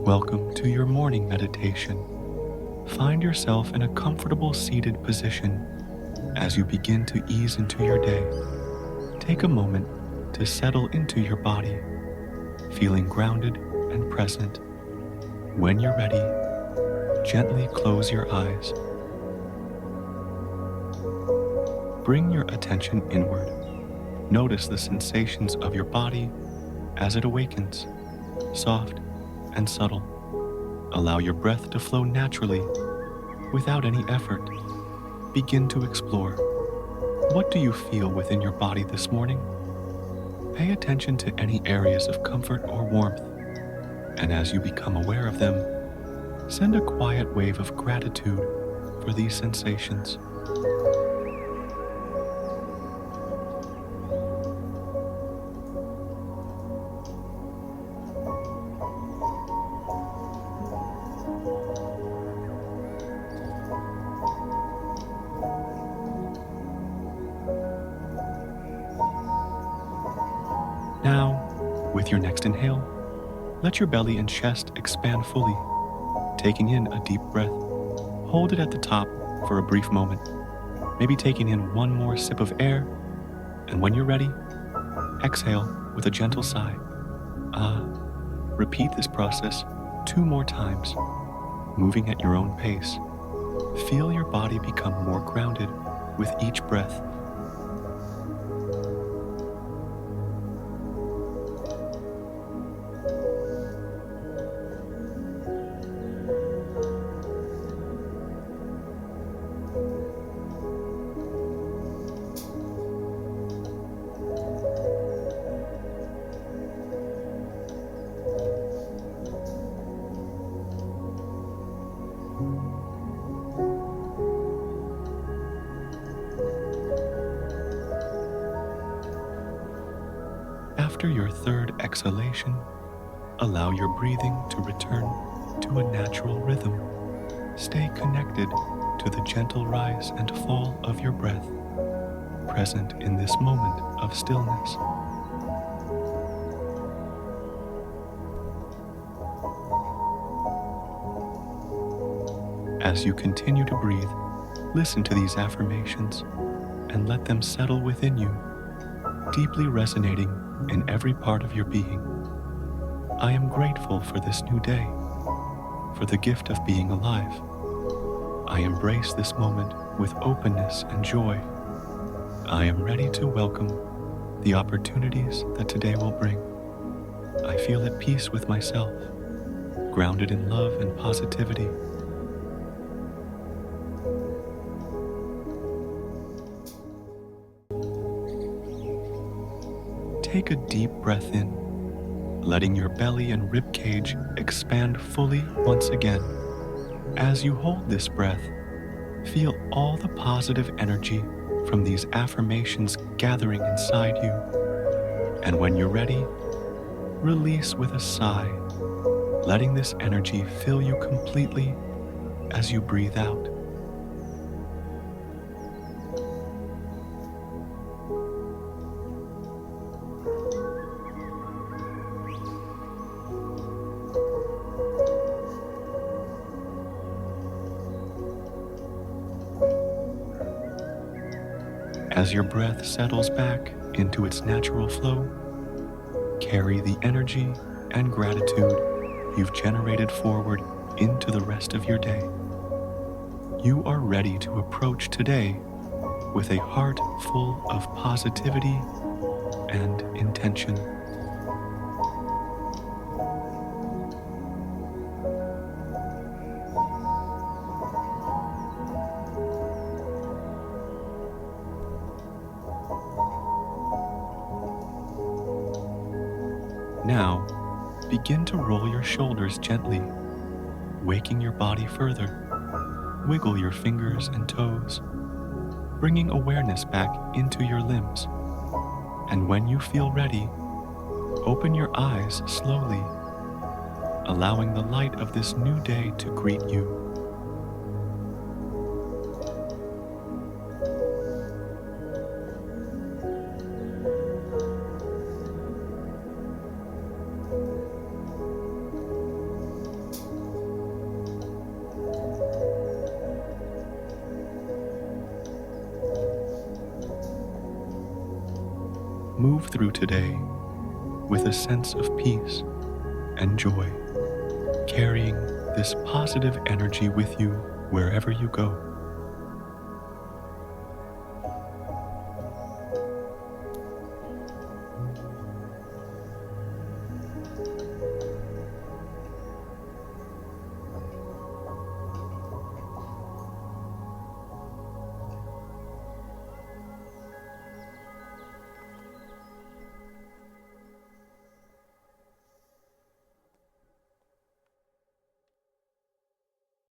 Welcome to your morning meditation. Find yourself in a comfortable seated position as you begin to ease into your day. Take a moment to settle into your body, feeling grounded and present. When you're ready, gently close your eyes. Bring your attention inward. Notice the sensations of your body as it awakens, soft and subtle. Allow your breath to flow naturally without any effort. Begin to explore. What do you feel within your body this morning? Pay attention to any areas of comfort or warmth, and as you become aware of them, send a quiet wave of gratitude for these sensations. Now, with your next inhale, let your belly and chest expand fully, taking in a deep breath. Hold it at the top for a brief moment, maybe taking in one more sip of air, and when you're ready, exhale with a gentle sigh. Repeat this process 2 more times, moving at your own pace. Feel your body become more grounded with each breath. After your third exhalation, allow your breathing to return to a natural rhythm. Stay connected to the gentle rise and fall of your breath, present in this moment of stillness. As you continue to breathe, listen to these affirmations and let them settle within you, deeply resonating in every part of your being. I am grateful for this new day, for the gift of being alive. I embrace this moment with openness and joy. I am ready to welcome the opportunities that today will bring. I feel at peace with myself, grounded in love and positivity. Take a deep breath in, letting your belly and rib cage expand fully once again. As you hold this breath, feel all the positive energy from these affirmations gathering inside you. And when you're ready, release with a sigh, letting this energy fill you completely as you breathe out. As your breath settles back into its natural flow, carry the energy and gratitude you've generated forward into the rest of your day. You are ready to approach today with a heart full of positivity and intention. Now, begin to roll your shoulders gently, waking your body further. Wiggle your fingers and toes, bringing awareness back into your limbs. And when you feel ready, open your eyes slowly, allowing the light of this new day to greet you. Move through today with a sense of peace and joy, carrying this positive energy with you wherever you go.